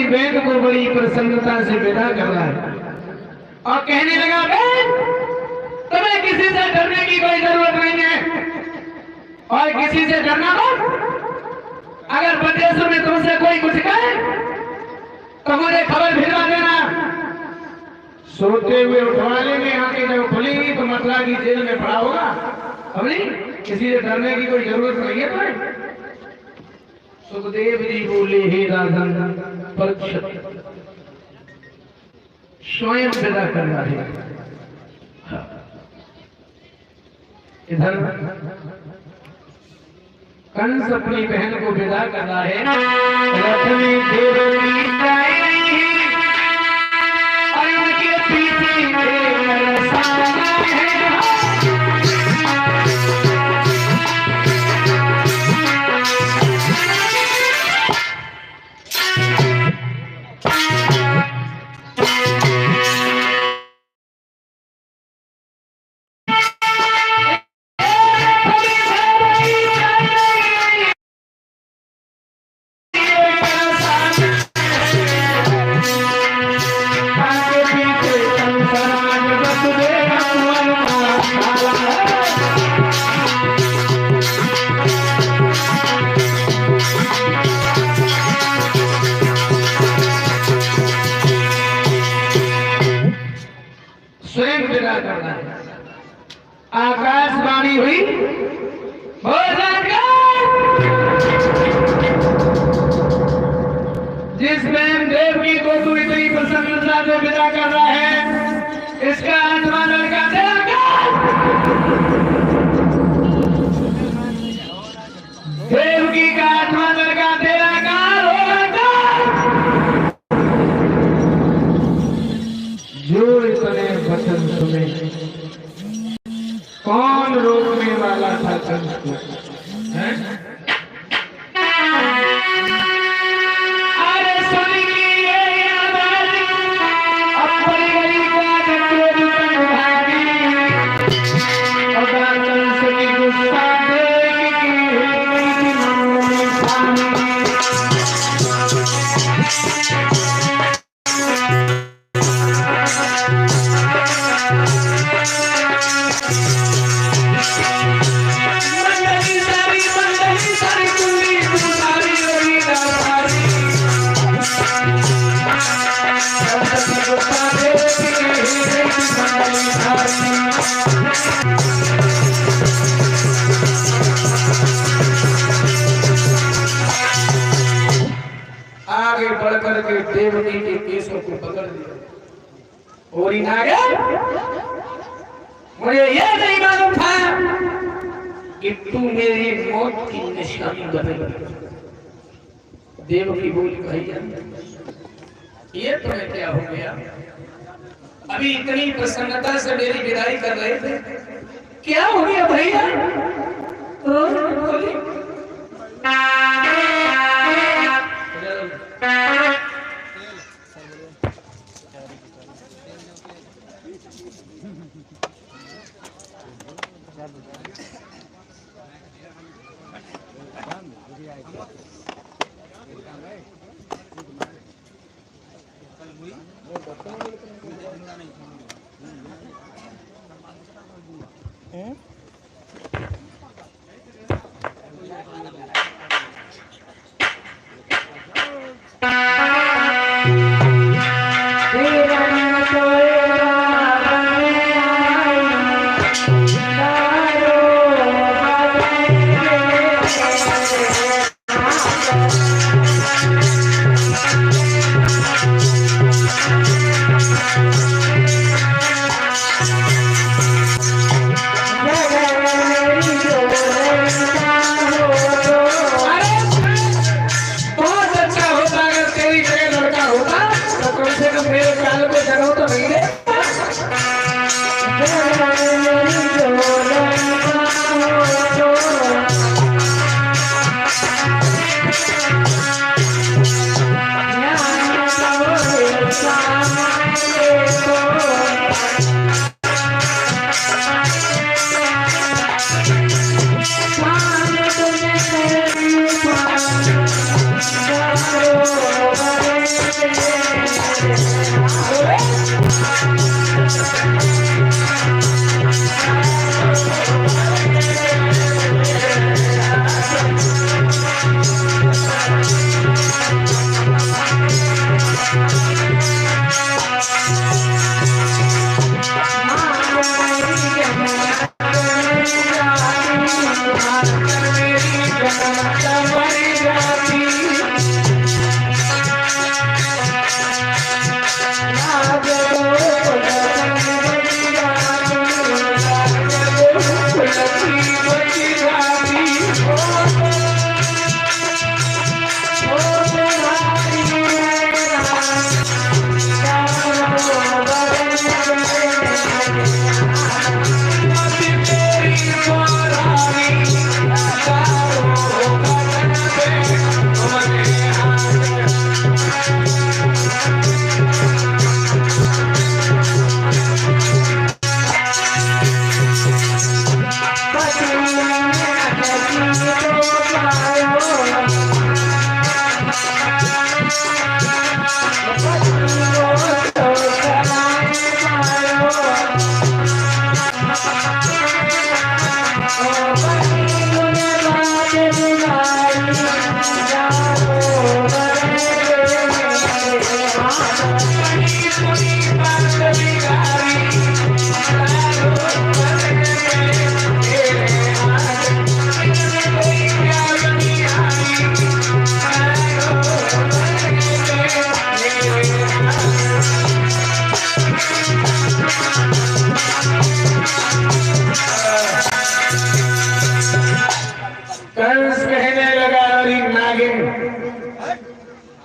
बहन को बड़ी प्रसन्नता से विदा कर रहा है और कहने लगा, बहन तुम्हें किसी से डरने की कोई जरूरत नहीं है और किसी से डरना मत। अगर परदेशों में तुमसे कोई कुछ कहे तो मुझे खबर भिजवा देना। सोते हुए उठवा लेंगे, आंखें जब खुलेंगी तो मतला की जेल में पड़ा होगा। समझी, किसी से डरने की कोई जरूरत नहीं है तुम्हें। सुखदेव जी बोले, हे राजन परीक्षित स्वयं विदा कर रहा है। इधर कंस अपनी बहन को विदा कर रहा है। रथ में देवकी जाएगी और उनके पीछे बरसाना है। आकाशवाणी हुई, जिस बहन देवकी को तू इतनी प्रसन्नता से विदा कर रहा है, इसका आत्मा लड़का तेरा देवकी का आत्मा लड़का तेरा काल होगा। जो इतने वचन सुने कौन रोकने वाला था कंस को? अरे सुनिए ये आवाज, अब बड़ी बड़ी बात भागी और कंस की गुस्सा आगे बढ़कर के देवकी के केसों को पकड़ लिया और इन आगे मुझे यह नहीं मालूम था कि तू मेरी मौत की निशानी बनेगी। देवकी बोली, भैया ये तुम्हें क्या हो गया? अभी इतनी प्रसन्नता से मेरी विदाई कर रहे थे, क्या हो गया भैया?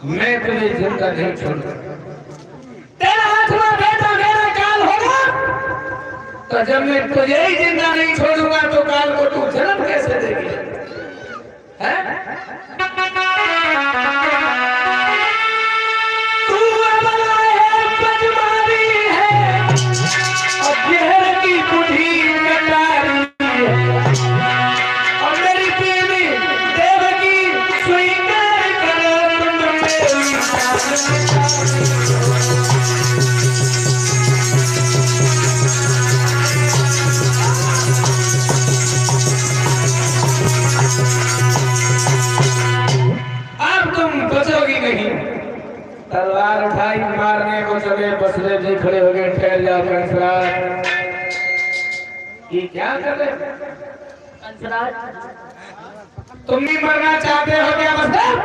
मैं तुझे जिंदा नहीं छोड़ूंगा। तेरा आत्मा बेटा मेरा काल होगा, तो जब मैं तुझे ही जिंदा नहीं छोड़ूंगा तो काल को तू जन्म कैसे देगी? है? तू अबला है, बदमाशी है, और जहर की बुढ़ी कटारी है, और मेरी बीवी देवकी स्वीकार करो तुम मेरी। अब तुम बचोगी नहीं। तलवार उठाई, मारने को चले, बसदेव जी खड़े हो गए। ठहर जाओ कंसराज, ये क्या कर रहे? कंसराज, तुम भी मरना चाहते हो क्या बसदेव?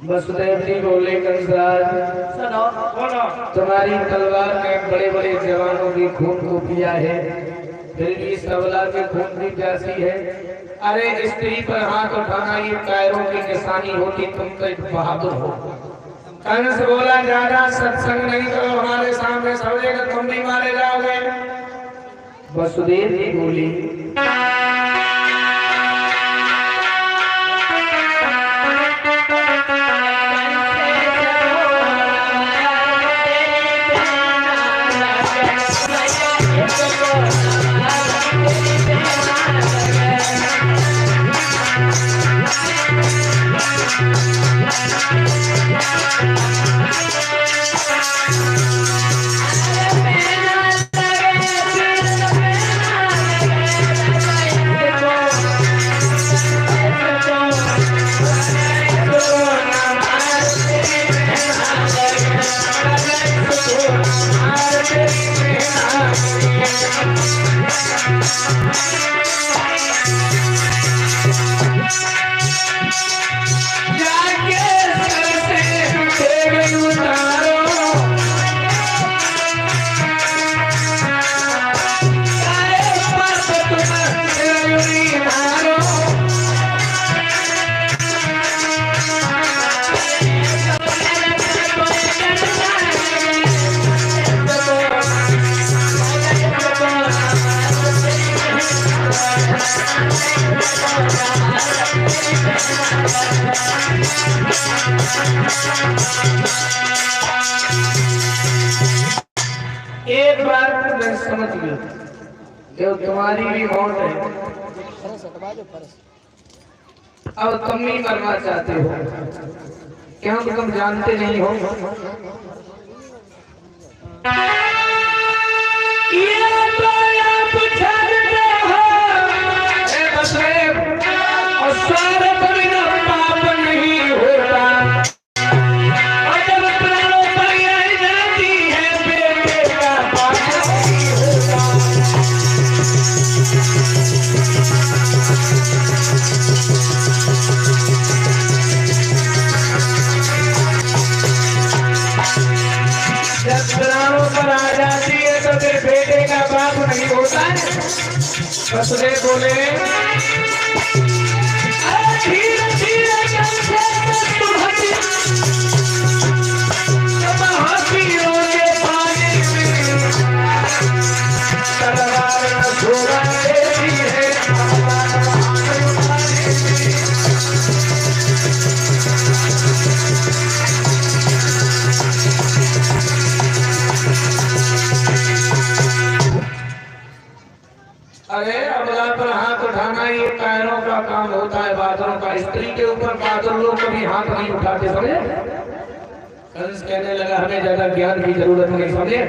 बसदेव जी बोले, कंसराज सुनो, तुम्हारी तलवार ने बड़े बड़े जवानों की खून को पिया है, फिर भी सबला के खून की प्यासी है। अरे स्त्री पर हाथ उठाना ये कायरों की निशानी होती, तुम तो एक बहादुर हो। कंस बोला, ज्यादा सत्संग नहीं करो, हमारे सामने समझेगा तुम भी मारे जाओगे। वसुदेव जी बोली, एक बार मैं समझ गया जो तुम्हारी भी मौत है, अब तुम ही मरना चाहते हो, क्या तुम जानते नहीं हो? ये तो आप जानते हो, और सारे बिना पाप नहीं होता, और जब प्राणों पर आई जाती है बेटे का पाप नहीं होता। जब प्राणों पर आ जाती है तो फिर बेटे का बाप नहीं होता है। वसुदेव बोले, धीरे धीरे तुम हंसियों के पानी में तलवार छोड़ा देती है। अरे अबला पर हाथ उठाना ये कायरों का काम होता है, बहादुरों का। स्त्री के ऊपर बहादुर लोग कभी हाथ नहीं उठाते, समझे? कंस कहने लगा, हमें ज्यादा ज्ञान की जरूरत नहीं, समझे?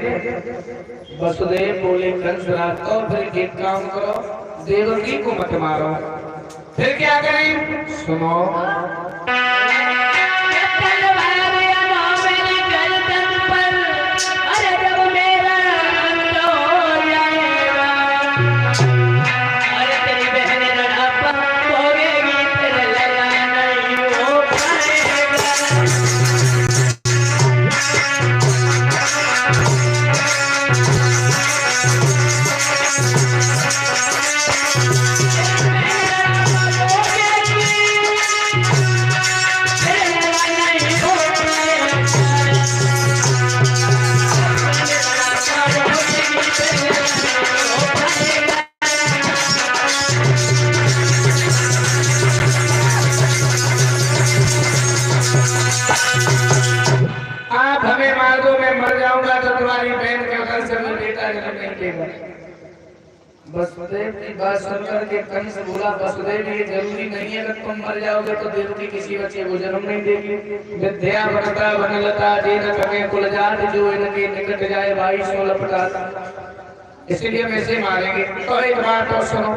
वसुदेव बोले, कंस रात को फिर एक काम करो, देवकी को मत मारो। फिर क्या करें? सुनो, कटेगा। वसुदेव की बात सुनकर के कंस बोला, वसुदेव ये जरूरी नहीं है अगर तुम मर जाओगे तो देवकी किसी बच्चे को जन्म नहीं देगी। विद्या वनता वनलता जेन कमे कुलजात, जो इनके निकट जाए भाई सो लपटा, इसलिए हम इसे मारेंगे। तो एक बात और सुनो,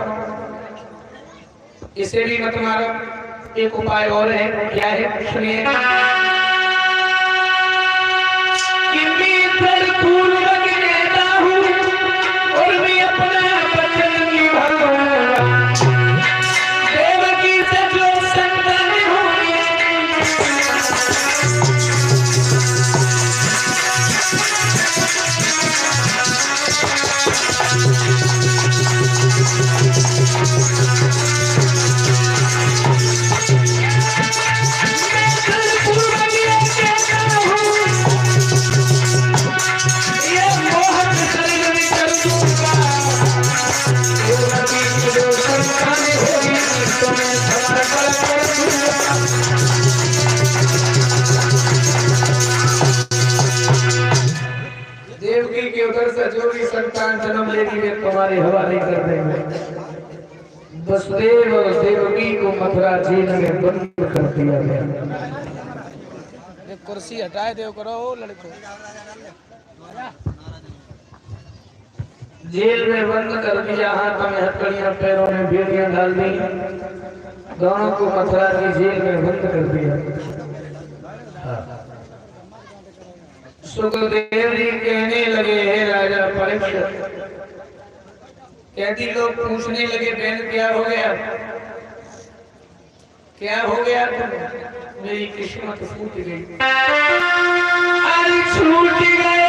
इसे भी मत मारो, एक उपाय और है। क्या है सुनिए। पूर्वक नेता हूँ और मैं अपना वचन निभाऊंगा, देवकी से जो संतान होगी देवकी के उधर से जो भी संतान जन्म लेगी वे तुम्हारे हवाले कर देंगे। वसुदेव और देवकी को मथुरा जेल में बंद कर दिया गया। कुर्सी हटाए देव करो लड़को, जेल में बंद कर दिया। हाथ में हथकड़ियां, पैरों में बेड़ियां डाल दी, दोनों को मथुरा की जेल में बंद कर दिया। सुखदेव जी कहने लगे, हे राजा परीक्षित, कैदी लोग पूछने लगे, बहन क्या हो गया, क्या हो गया तुम? मेरी किस्मत फूट गई, अरे छूट गए।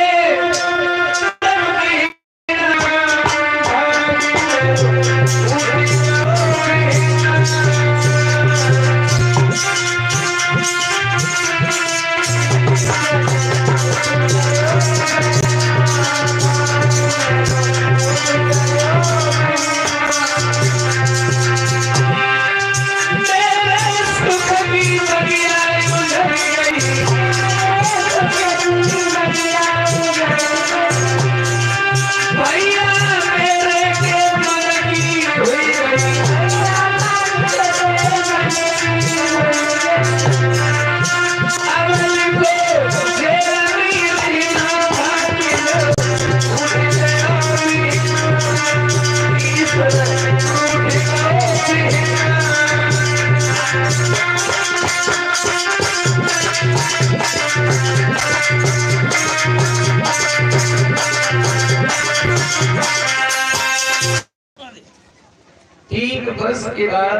ठीक वर्ष के बाद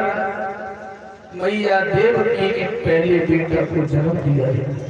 मैया देवकी के पहले बेटे को जन्म दिया है।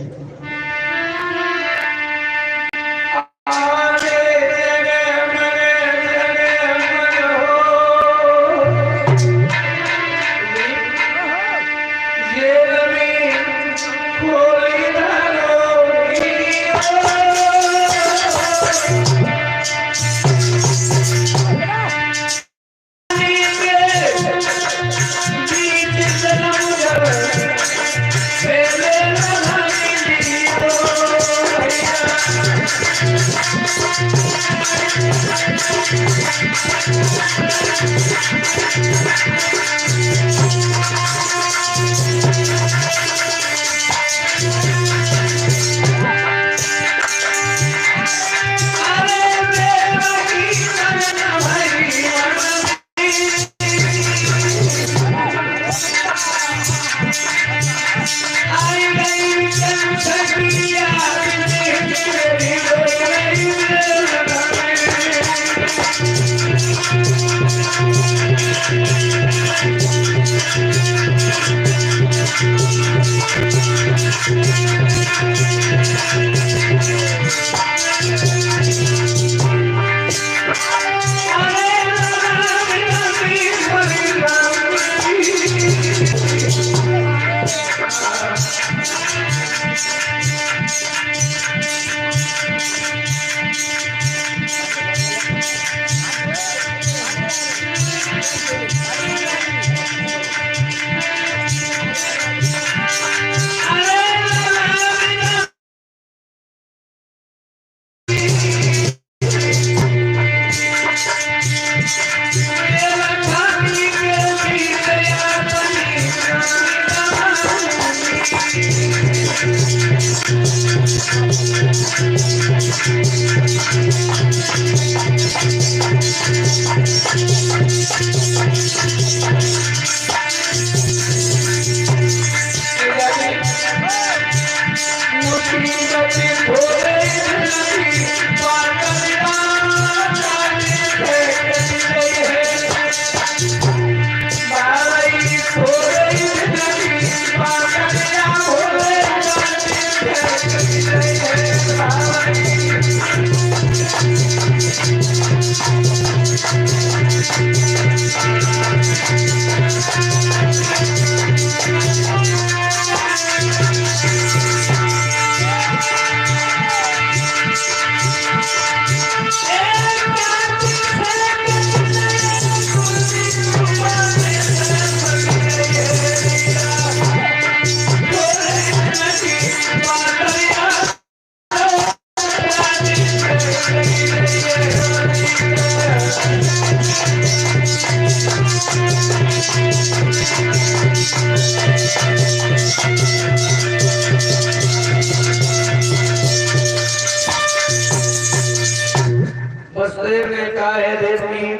वसुदेव ने कहा है देवी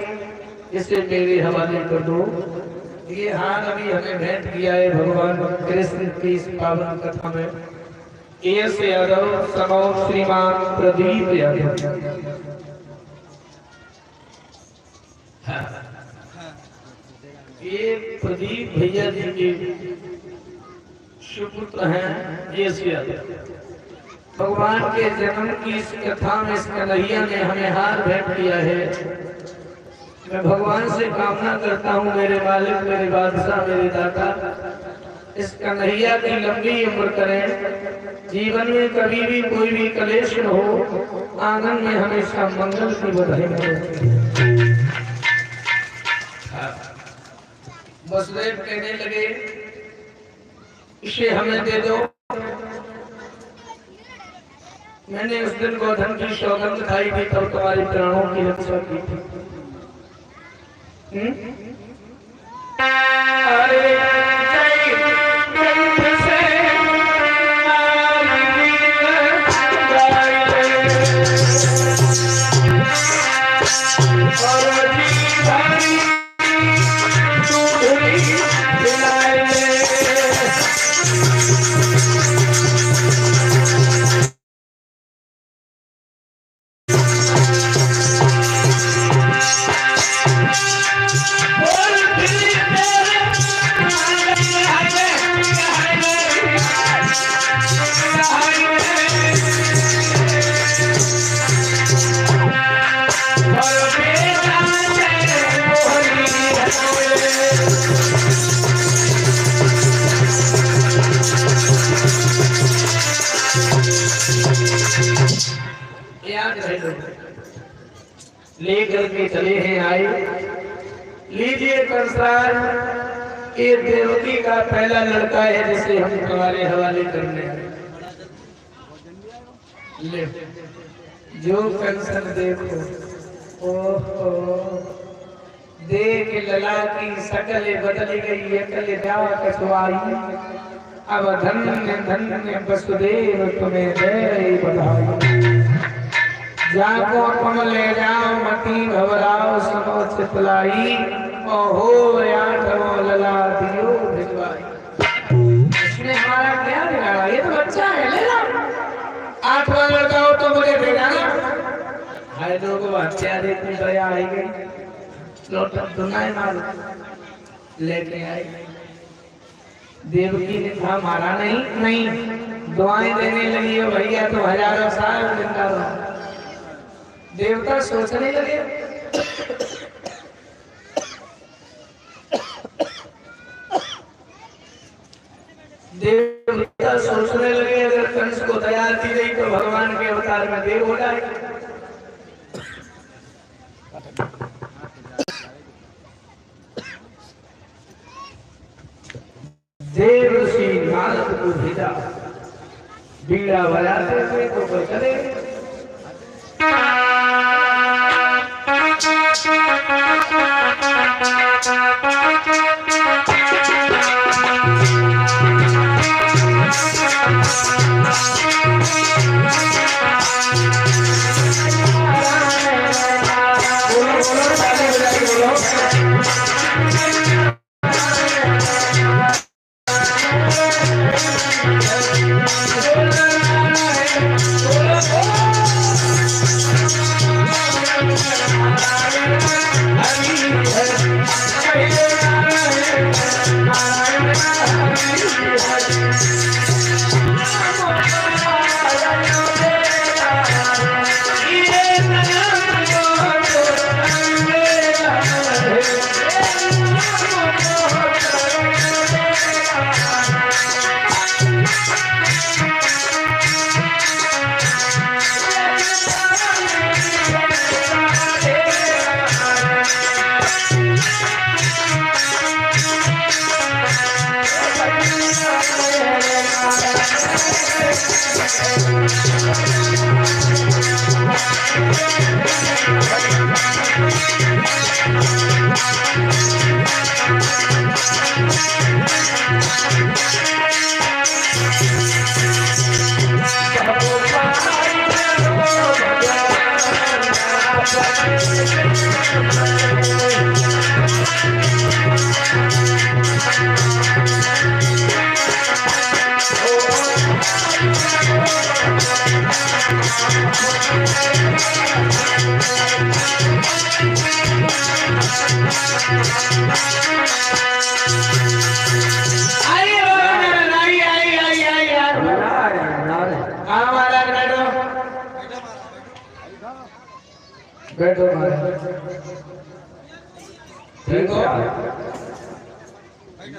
इसे मेरे हवाले कर दो। ये हार अभी हमें भेंट किया है भगवान कृष्ण की इस पावन कथा में। एस यादव समो श्रीमान प्रदीप यादव। ये प्रदीप भैया जी के सुपुत्र हैं। एस यादव भगवान के जन्म की इस कथा में इस कन्हैया ने हमें हार भेंट किया है। मैं भगवान से कामना करता हूँ मेरे मालिक, मेरे बादशाह, मेरे दाता, इस कन्हैया की लंबी उम्र करें। जीवन में कभी भी कोई भी कलेश न हो, आंगन में हमेशा मंगल की बधाई हो। वसुदेव कहने लगे इसे हमें दे दो। मैंने उस दिन गोधन की सौगंध खाई थी, तब तुम्हारे प्राणों की रक्षा की थी। लेकर के चले हैं आए। लीजिए कंसार, ये देवकी का पहला लड़का है जिसे हम तुम्हारे हवाले करने आए। ले जो कंसन देखो, ओहो देख लला की शकल बदल गई, अकल जा कछुआई। अब धन्य धन्य वसुदेव तुम्हें जय बधाई। जाको तुम ले जाओ मती घबराओ समो चितलाई। ओहो आठवो लला दियो भिजवाई। इसने हमारा क्या बिगाड़ा? ये तो बच्चा है, ले जाओ। 8वां लड़का हो तो मुझे दे जाना। हाय लोग बच्चा देखने दया आई गई। लोटन दुनाई मार लेके आई। देवकी ने कहा मारा नहीं, दुआएं देने लगी है भैया तो हजारों साल जिंदा रहो। देवता सोचने लगे अगर कंस को दया दी गई तो भगवान के अवतार में देव हो जाएगा। देव ऋषि नारद को भेजा, बीड़ा बजाते थे तो कोई चले। बोलो बैठो ठीक हो।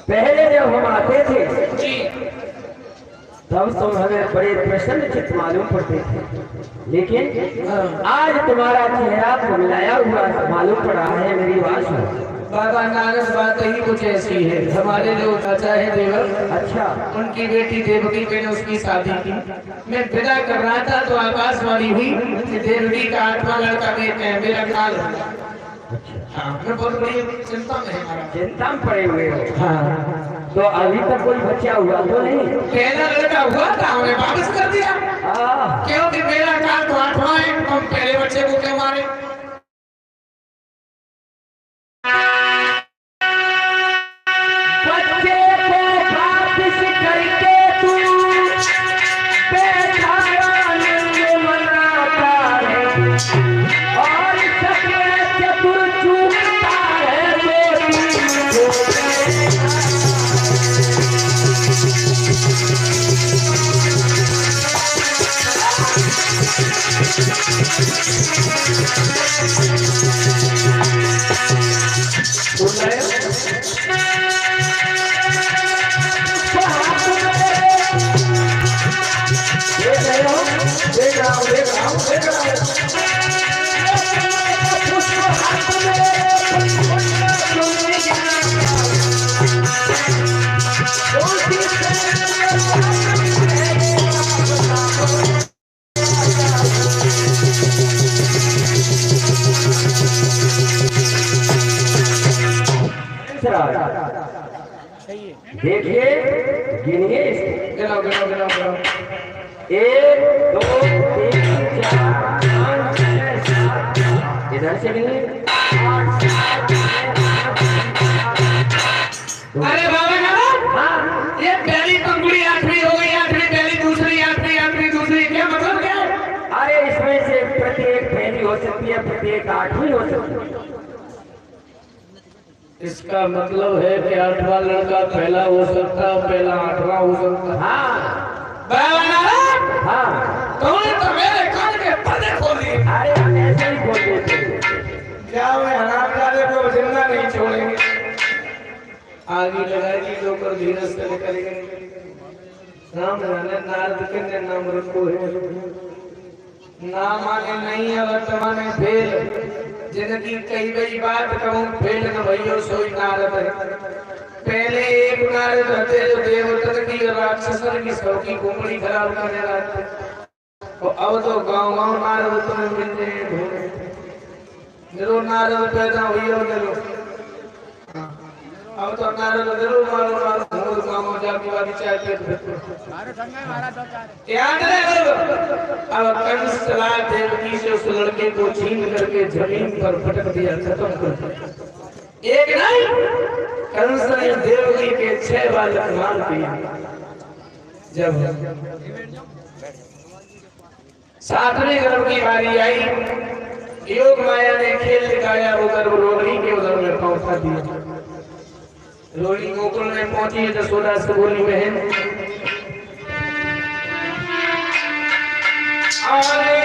पहले जब हम आते थे तब तुम हमें बड़े प्रसन्नचित्त मालूम पड़ते थे, लेकिन आज तुम्हारा चेहरा मिलाया हुआ मालूम पड़ रहा है। मेरी बात सुनो बाबा नारद, बात ही कुछ ऐसी है। हमारे जो चाचा है देवर, अच्छा, उनकी बेटी देवकी, मैंने उसकी शादी की। मैं विदा कर रहा था तो आकाशवाणी हुई कि देवकी का 8वां लड़का मेरा काल। हाँ, मैं बहुत बड़ी चिंता में है। चिंता में पड़े हुए हो? हाँ। तो अभी तक कोई बच्चा हुआ तो नहीं? पहला लड़का हुआ था, उन्हें वापस कर दिया। क्योंकि मेरा काल तो 8वां है, हम पहले बच्चे को क्यों मारे? देखिए, गिनिए इसको। गिनाओ गिनाओ गिनाओ गिनाओ। 1 2 3 4 5 6 7। इधर से गिनिए। अरे बाबा नारायण, हाँ, ये पहली पंगुड़ी 8वीं हो गई, 8वीं पहली, दूसरी 8वीं, 8वीं दूसरी, क्या मतलब क्या है? अरे इसमें से प्रत्येक पहली हो सकती है, प्रत्येक 8वीं हो सकती है। इसका मतलब है कि 8वां लड़का पहला हो सकता, पहला 8वां हो सकता। हाँ बाबा नारायण, हाँ, तुमने तो मेरे कान के पर्दे खोल दिए। अरे हम ऐसे ही बोल देते। क्या मैं हरामजादे को जिंदा नहीं छोड़ेंगे? आगे लगाएगी जो कर धीरज से निकलेंगे। राम जाने नारद के नाम रखो है, नाम आगे नहीं है वर्तमान में फेल। जिनकी कई बड़ी बात कहूँ फेल न भइयो सोई नारद है। पहले एक नारद रहते जो देवतन की राक्षसन की सबकी कुंबड़ी खराब करने लगते, और अब तो गांव गांव नारद तुम्हें मिलते हैं। जरूर नारद पैदा हुई हो जरूर, अब तो नारद जरूर मारो मारो गांव जाके वाली चाहते याद रहे। अब कंस चला देवकी से उस लड़के को छीन करके जमीन पर पटक दिया, खत्म कर दिया। एक नहीं, कंस ने देवकी के 6 बालक मार दिए। जब 7वें गर्भ की बारी आई, योग माया ने खेल दिखाया, उधर रोहिणी के उधर में पहुंचा दिया। रोहिणी गोकुल में पहुंची तो सोदा से बोली, बहन अरे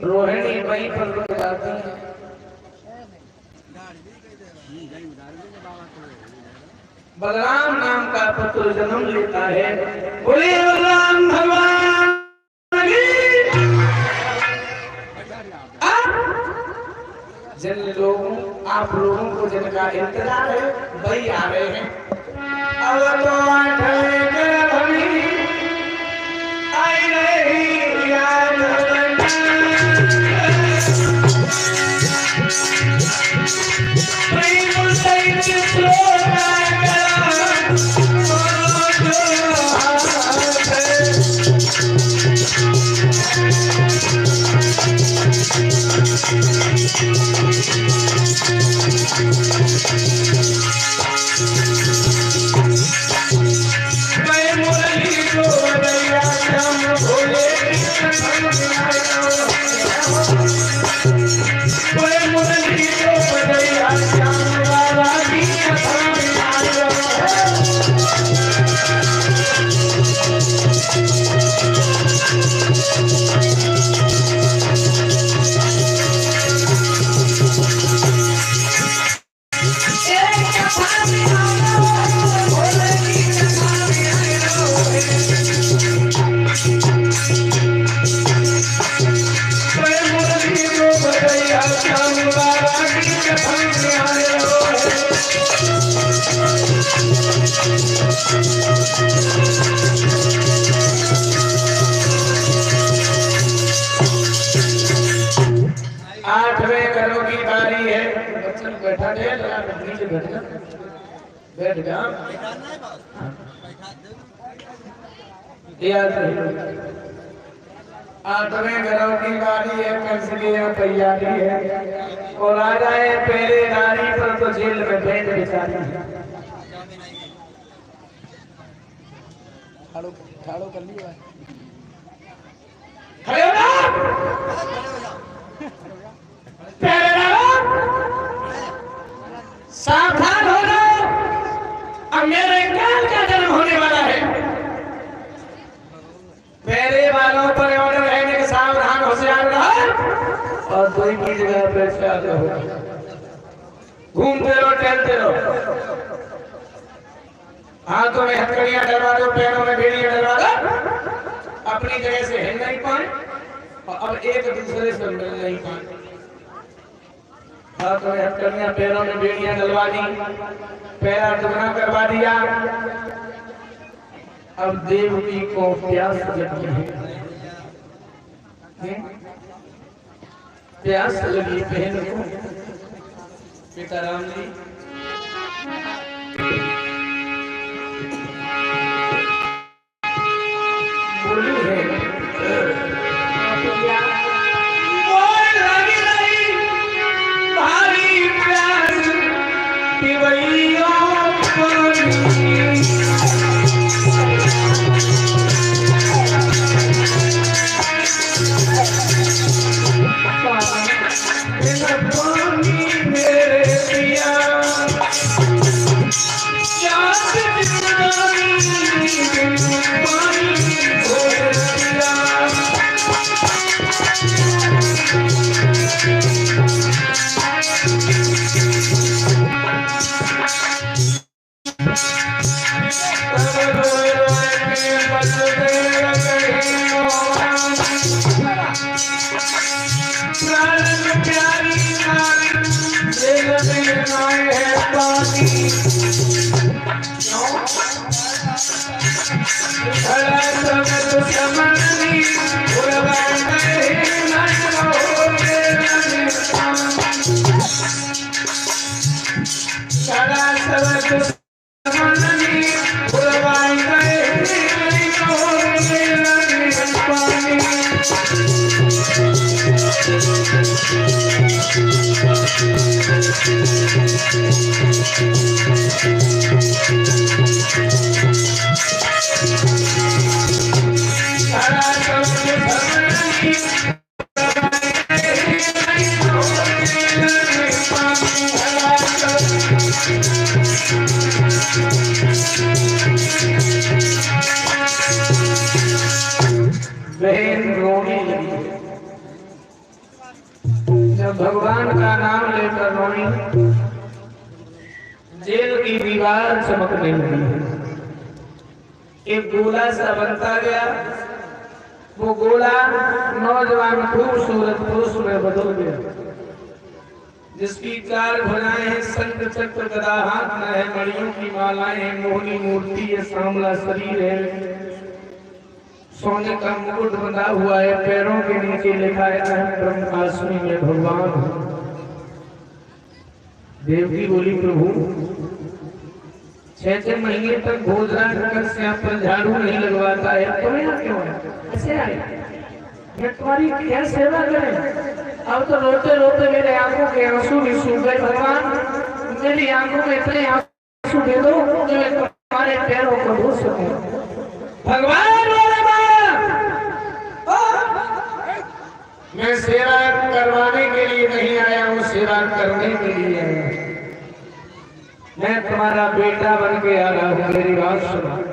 रोहिणी वहीं पर रुक जाती है। बलराम नाम का पुत्र जन्म लेता है। बोले बलराम भगवान जिन लोगों आप लोगों को जिनका इंतजार है वही आ रहे हैं। अब तो आई रही याद बैठ जा। आठवें घरों की बारी है, कंस की तैयारी है और आ जाए पहले नारी पर तो जेल में बैठ बेचारी है। ठाड़ो कर लिया खड़े हो ना। प्यारे बाबा सावधान हो जाओ, अब मेरे काल का जन्म होने वाला है। मेरे बालों पर ऑर्डर रहने के सावधान होशियार रहो और कोई की जगह पे ख्याल रहो, घूमते रहो टहलते रहो, हाथों में हथकड़ियां डलवा दो, पैरों में बेड़ियां डलवा दो, अपनी जगह से हिल नहीं पाए और अब एक दूसरे से मिल नहीं पाए। हाथों में हथकड़ियां पैरों में बेड़ियां डलवा दी, पैरा दुगना करवा दिया। अब देवकी को प्यास लगी है, प्यास लगी बहन को। पिता राम जी बोली है, लगी नहीं भारी प्यास कि भैया भगवान का नाम लेकर रोई, जेल की दीवार चमकने लगी, एक गोला सा बनता गया। वो गोला नौजवान खूबसूरत पुरुष में बदल गया, जिसकी चार भुजाएं हैं, शंख चक्र गदा हाथ में है, मणियों की मालाएं हैं, मोहनी मूर्ति है, सांवला शरीर है, सोने का मुकुट बंधा हुआ है, पैरों के नीचे लिखा है ब्रह्मास्मि में भगवान। देवकी बोली प्रभु 6 महीने तक भोजन कर से आप पर झाड़ू नहीं लगवाता है, तो यहाँ क्यों है? ऐसे आए तुम्हारी क्या सेवा करें? अब तो रोते रोते मेरे आंखों के आंसू भी सूख गए। भगवान मेरी आंखों में इतने आंसू दे दो कि मैं तुम्हारे पैरों को धो सकूं। भगवान मैं सेवा करवाने के लिए नहीं आया हूँ, सेवा करने के लिए आया हूँ। मैं तुम्हारा बेटा बन के आ रहा हूँ, मेरी बात सुनो।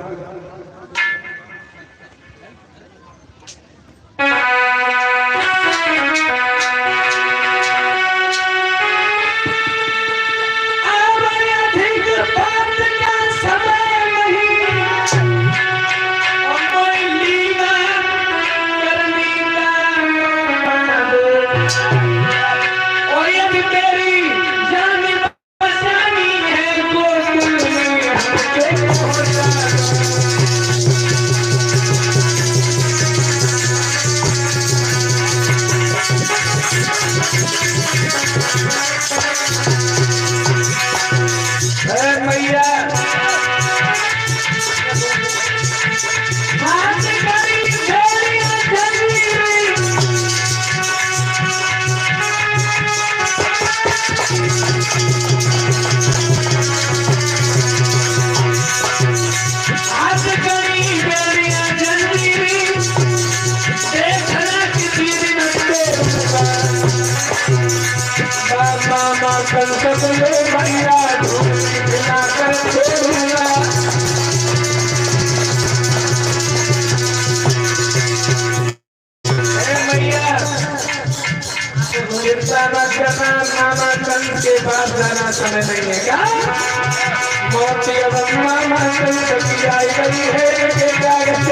मोती अवन्ना मातन सखी आई गई है के कागज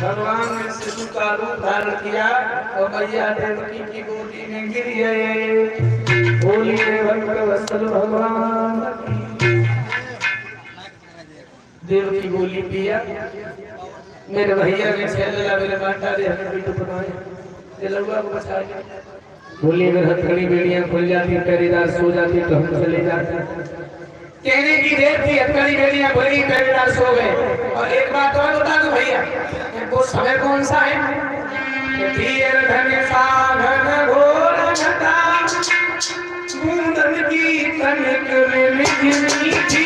भगवान ने शिशु का रूप धारण किया और मैया देवकी की गोदी में गिर गए। बोली भक्त वत्सल भगवान देवकी गोली पिया। मेरे भैया ने छेला मेरे माता दे हमें बिल्कुल बनाए दिलवा को बचा लिया। बोली अगर हथकड़ी बेड़ियां खुल जाती पहरेदार सो जाती तो हम चले जाते। कहने की देर थी हथकड़ी बेड़ियां खुल गई पहरेदार सो गए। और एक बात और बता दो भैया वो समय कौन सा है धीर धन साधन घोर घटा मुंदन की तनिक में मिठनी थी।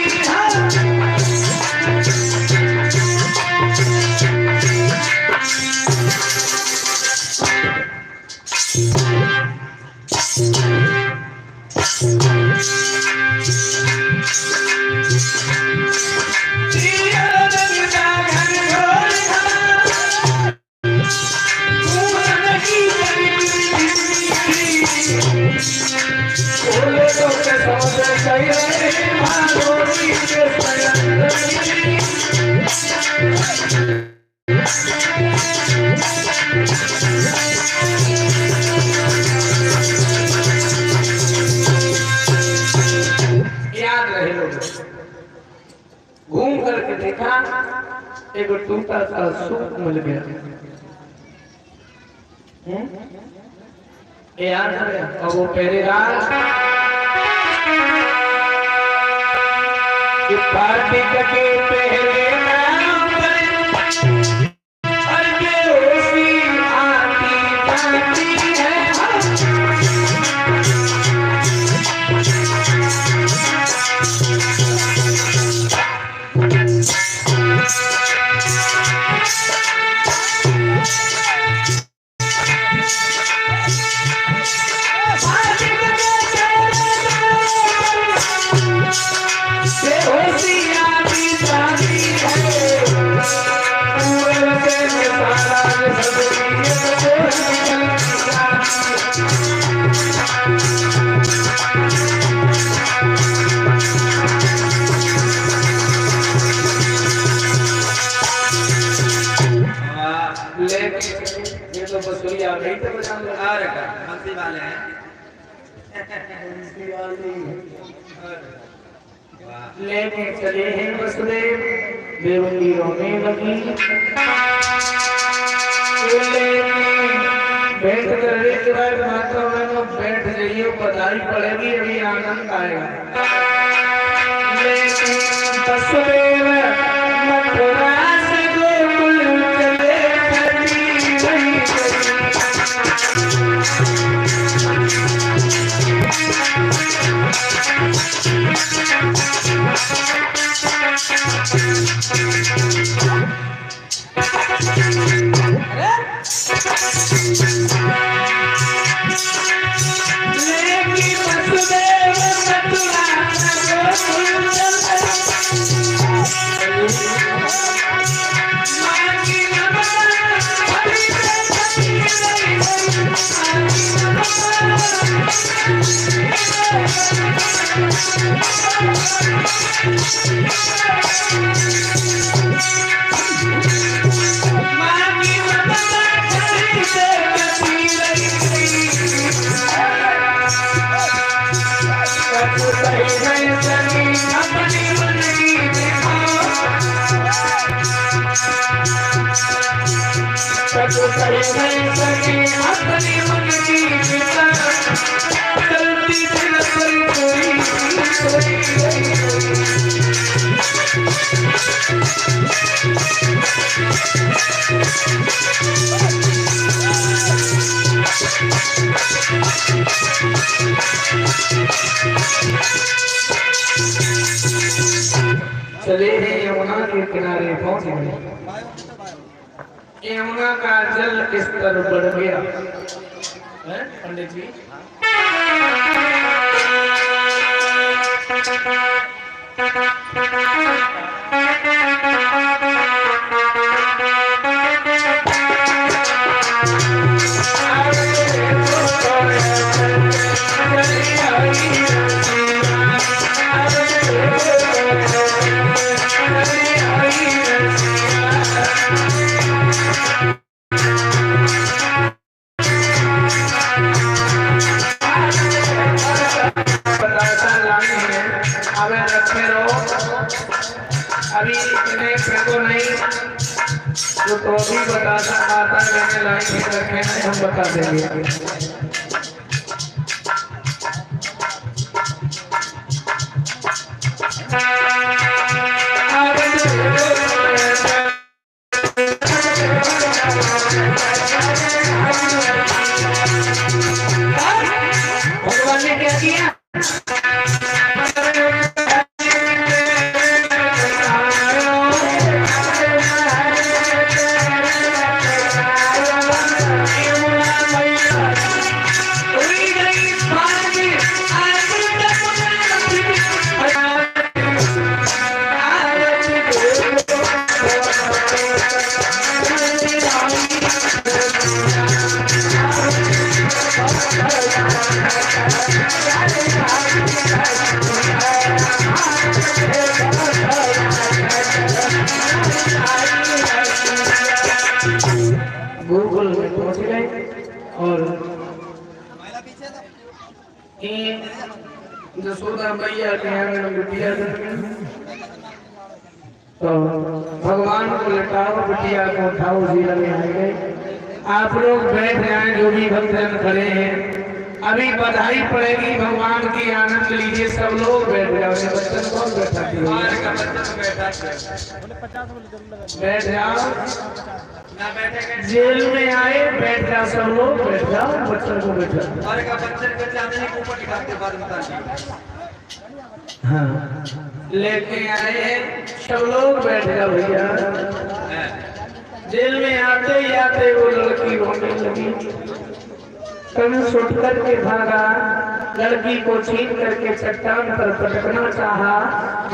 घूम करके देखा एक टूटा सा सूप मिल गया। याद है और वो पहरेदार कार्तिक के पहले ये तो बसुरी आ गई तो बजा लो आ रखा बंसी वाले हैं बंसी वाले लेके चले हैं वसुदेव देवकी रोने लगी। बैठ कर एक बार माता बहनों बैठ जाइए बधाई पड़ेगी अभी आनंद आएगा। वसुदेव मथुरा से गोकुल चले अपनी चले हैं यमुना के किनारे पहुंच गए। यमुना का जल स्तर बढ़ गया है पंडित जी। अभी इन्हें फेंको नहीं, जो ट्रॉफी बताता आता रहने लाइन में रखे नहीं, हम बता देंगे। भगवान ने क्या किया? गोकुल में पहुंच गए और यशोदा मैया के आंगन में बिटिया जन्म गई। तो भगवान को लटाओ, बिटिया को उठाओ, जिला में आ गए। आप लोग बैठ जाए, जो भी भक्तजन खड़े हैं, अभी बधाई पड़ेगी, भगवान की आनंद लीजिए। सब लोग बैठ जाओ। बच्चन कौन बैठा? बैठ जाओ। जेल में आए, बैठ जाओ, सब लोग बैठ जाओ। बच्चन को बैठा। हाँ, लेके आए, सब लोग बैठ जाओ भैया। जेल में आते ही आते वो लड़की रोने लगी। कभी छुट करके भागा, लड़की को छीन करके चट्टान पर पटकना चाहा,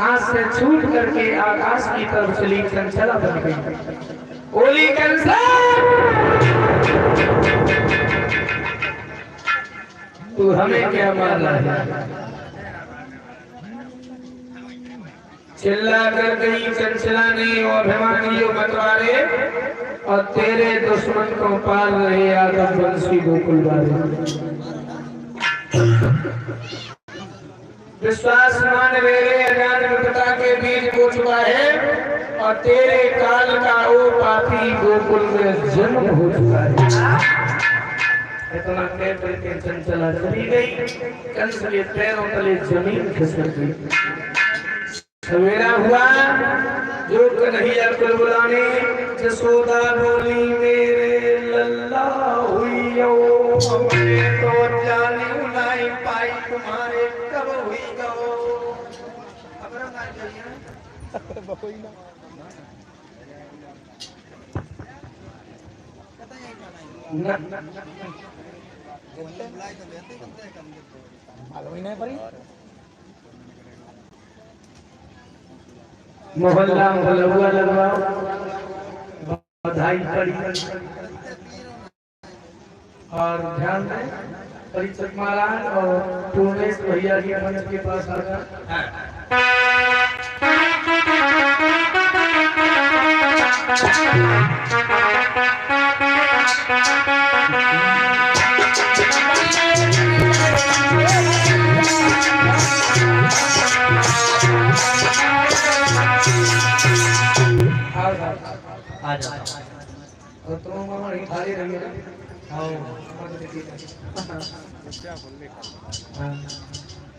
हाथ से छूट करके आकाश की तरफ चली, चंचला बन गई। बोली कंसा, तू हमें क्या मार रहा है? चिल्ला कर गई चंचला ने, और अभिमानियों मतवारे और तेरे दुश्मन को पाल रहे यादव बंसी गोकुल वाले। विश्वास मान मेरे अज्ञान विपदा के बीच बो चुका है, और तेरे काल का वो पापी गोकुल में जन्म हो चुका है। इतना कह करके चंचला चली गई। कंस के पैरों तले जमीन खिसक गई। सवेरा हुआ, जो कन्हैया को बुलाने, यशोदा बोली मेरे लल्ला हुई हो, हमने तो जानी नहीं पाई तुम्हारे कब हुई गो। मोहल्ला मोहल्ला लगवाओ, बधाई पड़ी। और ध्यान दें, परिचय महाराज और पूर्णेश भैया जी मंच के पास आकर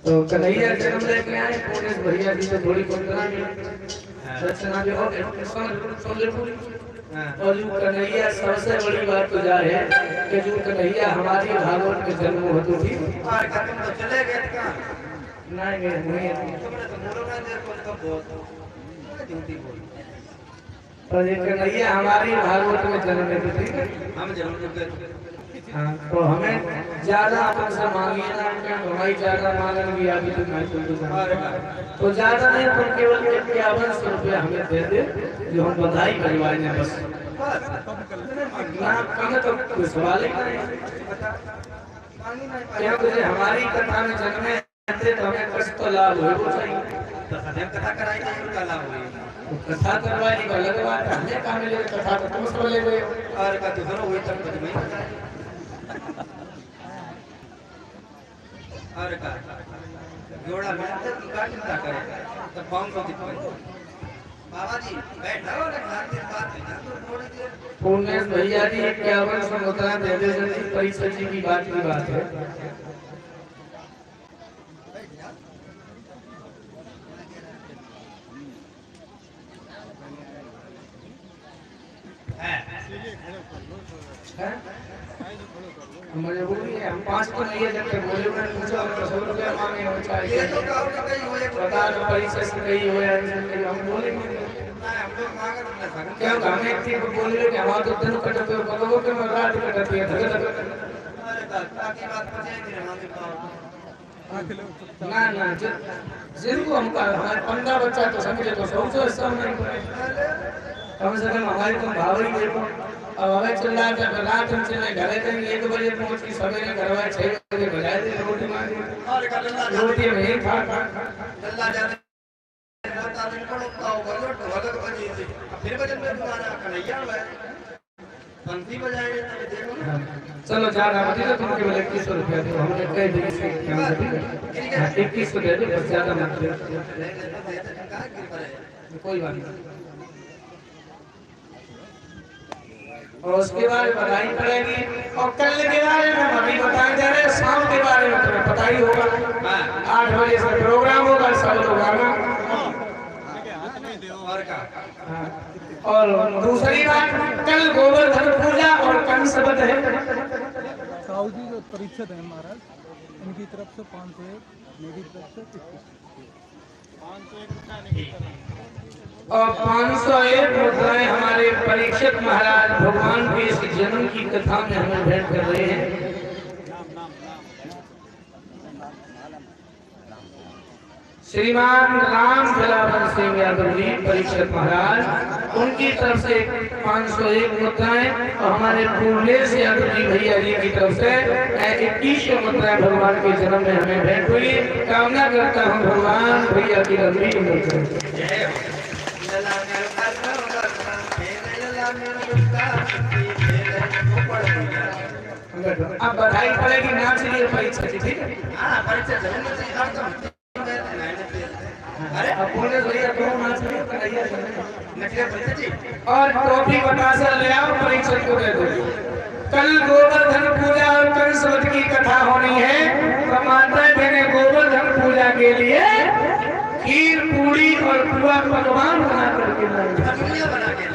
तो कन्हैया जन्म लेके आए, पूर्णेश भैया जी से थोड़ी दक्षिणा जो और जो कन्हैया सबसे बड़ी बात तो जा है कि जो कन्हैया हमारी भागवत के जन्म होती थी, पर ये कन्हैया हमारी भागवत में जन्म लेते थे, हम जरूर हाँ, तो हमें ज्यादा अपन से मांगिए ना, हमारी ज्यादा मांगेंगे अभी तो मैं तो ज्यादा नहीं, तो केवल 5100 रुपया हमें दे दे, जो हम बधाई करवाएंगे बस, ना कम तो कोई सवाल ही नहीं। क्या तुझे हमारी कथा में जन्मे थे तो हमें कुछ तो लाभ हो चाहिए, कथा कराई तो उनका लाभ हुई। कथा करवाने का अलग बात है, हमें कहाँ मिले कथा तो तुम सब ले गए और का तो सुनो हुई तब कुछ नहीं और का जोड़ा मिलता की का चिंता करे तो कौन को दिक्कत बाबा जी बैठ जाओ ना, खाने की बात है ना, तो थोड़ी देर पुण्य भैया जी 5100 मुद्रा दे दे, परीक्षा जी की बात है। मजबूरी है, हम 5 को नहीं जब तक बोले मैं पूछा तो 100 रुपया मांगे हो चाहिए, ये तो काम का कहीं हो एक बता दो परीक्षा से कहीं हो या हम बोलेंगे ना हम लोग मांगे ना सकते क्या हमें एक थी बोले कि हमारा तो दिन कटते हो कलों के में रात कटती है धक धक। अरे ताकि बात पहुंचेगी ना हम ना ना जिनको हम हमारे 15 बच्चा तो समझे तो 100 से नहीं पड़े, कम से कम हमारी तुम भाव ही देखो। अब हमें चल रहा था रात हम चले घरे थे 1 बजे पहुंची, सवेरे घर आए 6 बजे बजाए थे रोटी मांगी, और का रोटी में ही खा अल्लाह जाने रात दिन पड़ता हो भगत भगत बजी थी फिर भजन में तुम्हारा कन्हैया है बंसी बजाएंगे तो देखो ना। चलो ज्यादा मत दो, तुम केवल 2100 रुपया दो, हमने कह दिया 2100 दे दो बस, ज्यादा मत दो, कोई बात नहीं। और उसके बाद बधाई पड़ेगी, और कल के बारे में अभी बताए जा रहे हैं, शाम के बारे में तुम्हें पता ही होगा, 8 बजे से प्रोग्राम होगा, सब लोग आना। और दूसरी बात, कल गोवर्धन पूजा और कंसवत है। साहू जी जो परीक्षित है महाराज, इनकी तरफ से 501, मेरी तरफ से 501 और 501 मुद्राएं हमारे परीक्षित महाराज भगवान के इस जन्म की कथा में हमें भेंट कर रहे हैं। श्रीमान राम जलावन सिंह यादव जी परीक्षित महाराज, उनकी तरफ से 501 मुद्राएं, और हमारे पूर्णेश यादव जी भैया जी की तरफ से 2100 मुद्राएं भगवान के जन्म में हमें भेंट हुई। कामना करता हूँ भगवान भैया की लंबी उम्र करें। अब बधाई पड़ेगी, नाच लिए परीक्षा की, ठीक है? हां परीक्षा जरूर से अरे अपने भैया को नाच लिए कन्हैया नचले परीक्षा जी और टोपी बतासा ले आओ, परीक्षा को दे दो। कल गोवर्धन पूजा और कंसवत की कथा होनी है, तो माता बहने गोवर्धन पूजा के लिए खीर पूरी और पुआ पकवान बना करके लाए, दुनिया बना के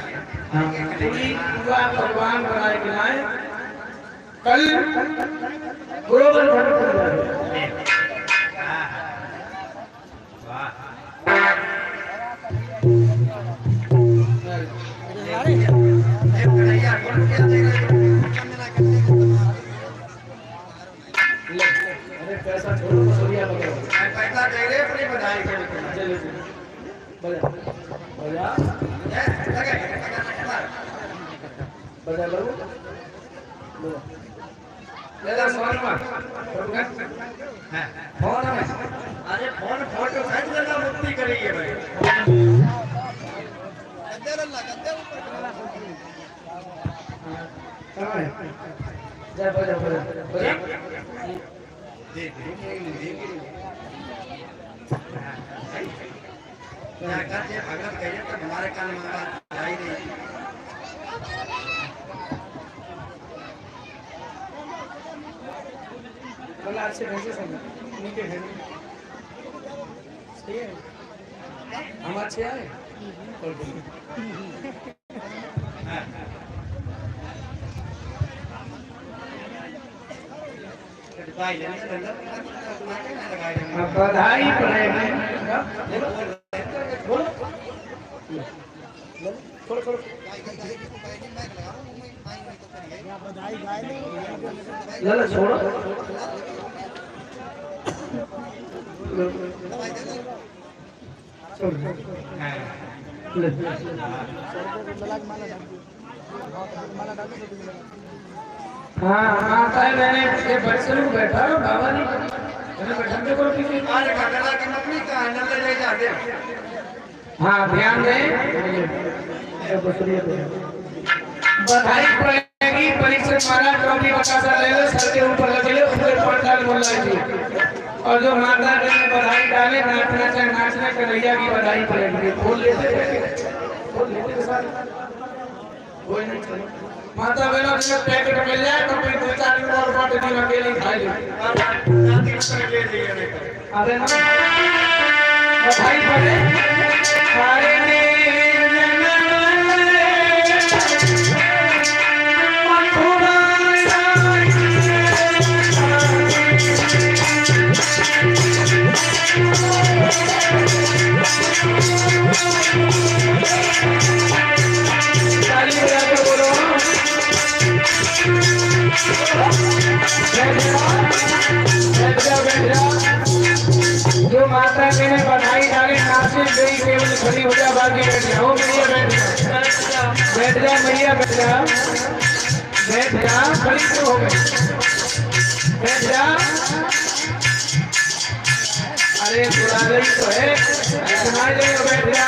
पूरी पुआ पकवान बना के लाए। कल गोवर्धन पूजा कन्हैया कौन क्या देगा अरे पैसा छोड़ो, सोरिया बजाओ, पैसा दे रहे अपनी बधाई के लिए चलो बजा बजा बजा लो दादा सोनमा फोन है। अरे फोन फोटो खींच लेना मुक्ति करेंगे भाई जा बजा बजा बजा भगत कहिए तो हमारे कान में आई नहीं बोला अच्छे भेजे सब नीचे भेजे सही है, हम अच्छे आए बधाई पड़ेगी। थोड़ा थोड़ा ला छोड़ो हाँ हाँ ताई मैंने ये बच्चे लोग बैठा हो बाबा नहीं मैंने बैठा के करो पीछे अरे काका की मम्मी का है ना ले जा दे हाँ ध्यान दें बधाई पड़ेगी परीक्षक महाराज ट्रॉफी बकासा ले लो सर के ऊपर लगे लो ऊपर पंडाल बोल रही थी और जो माता ने बधाई डाले नाचना चाहे नाचना कन्हैया की बधाई पड़ेगी फूल लेते कोई नहीं माता बहनों के पैकेट मिल जाए तो फिर दो चार दिन और बांट दिन अकेले खा ले अरे ना बधाई पड़े सारे जो माता ने बधाई डाली नाचे गई केवल खड़ी हो जा बाकी बैठ जाओ मैया बैठ जा खड़ी तो हो गई बैठ जा अरे बुला रही तो है सुनाई देगा बैठ जा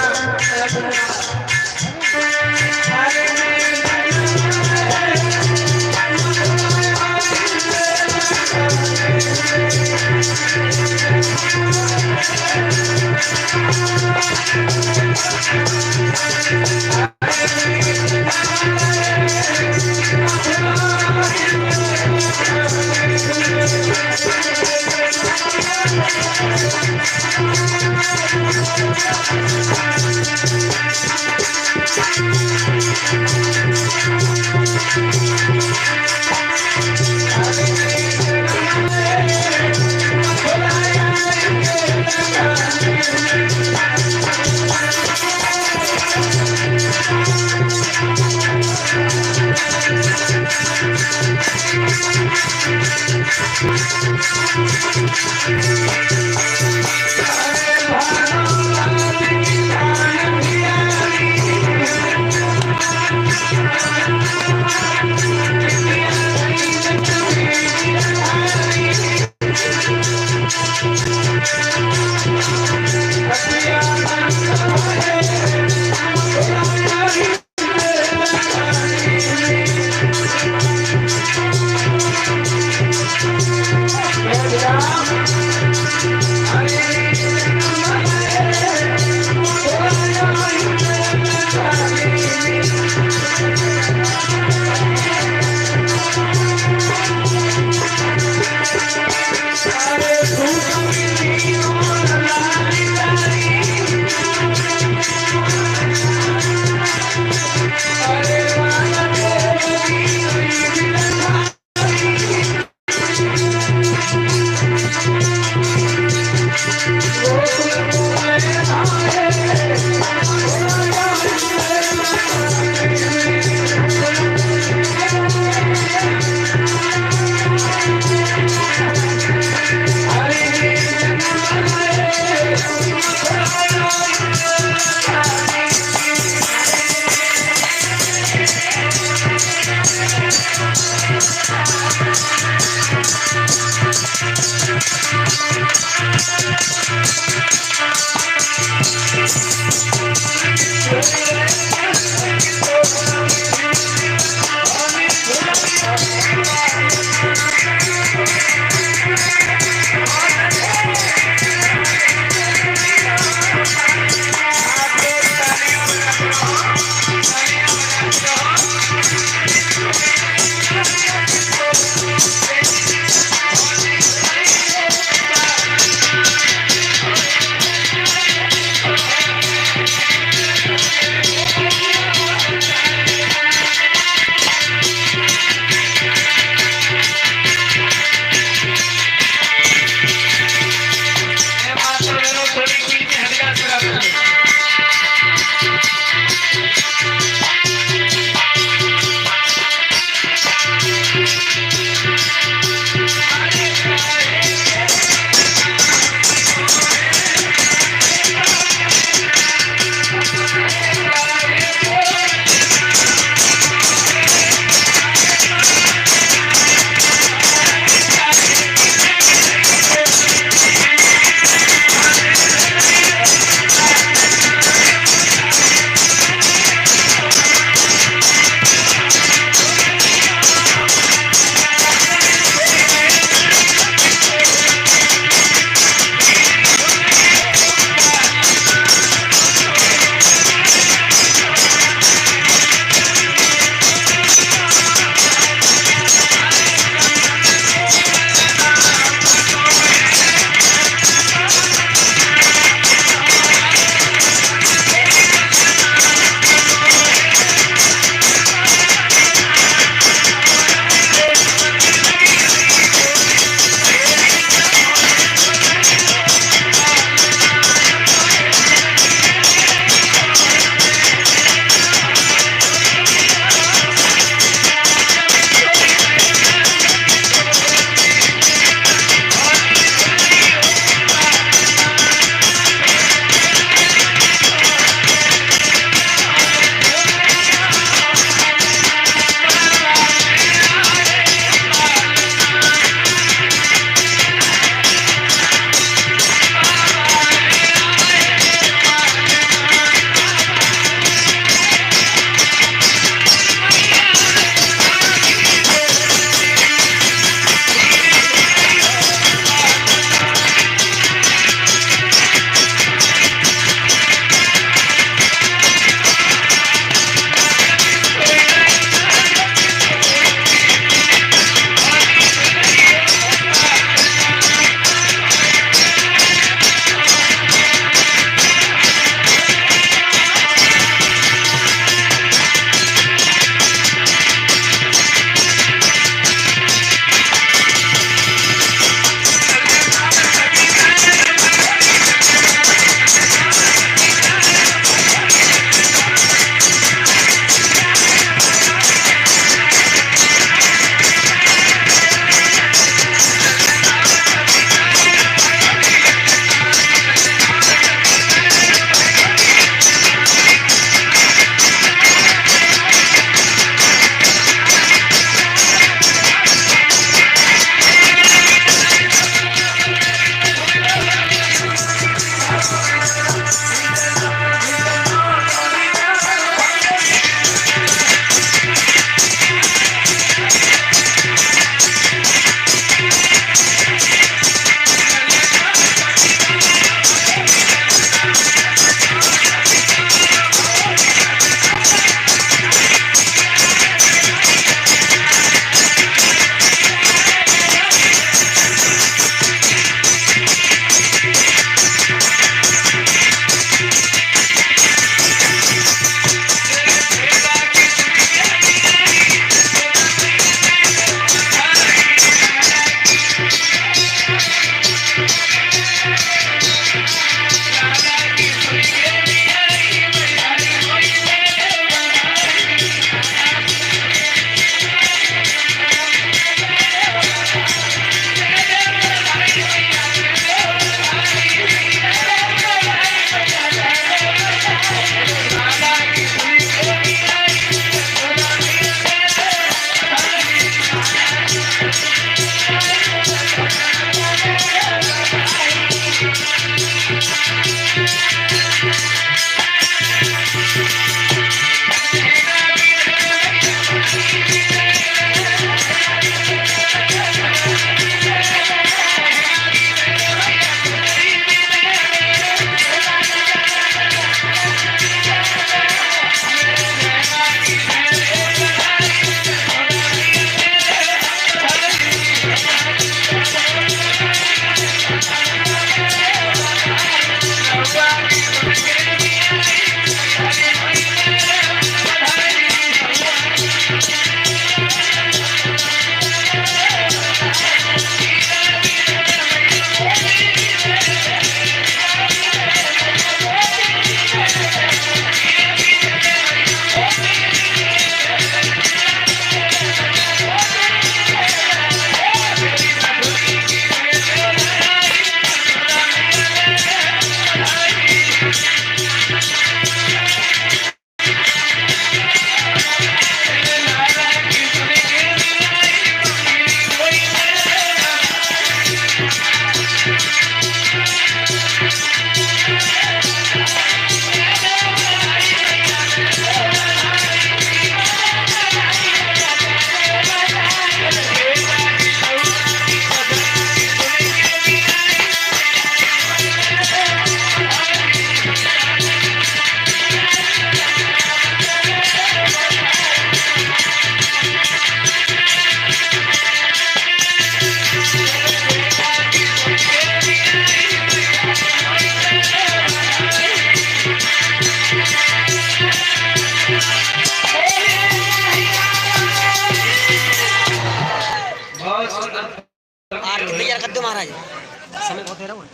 महाराज समय बहुत दे रहा हूँ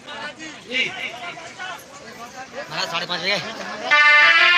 महाराज 5:30 बजे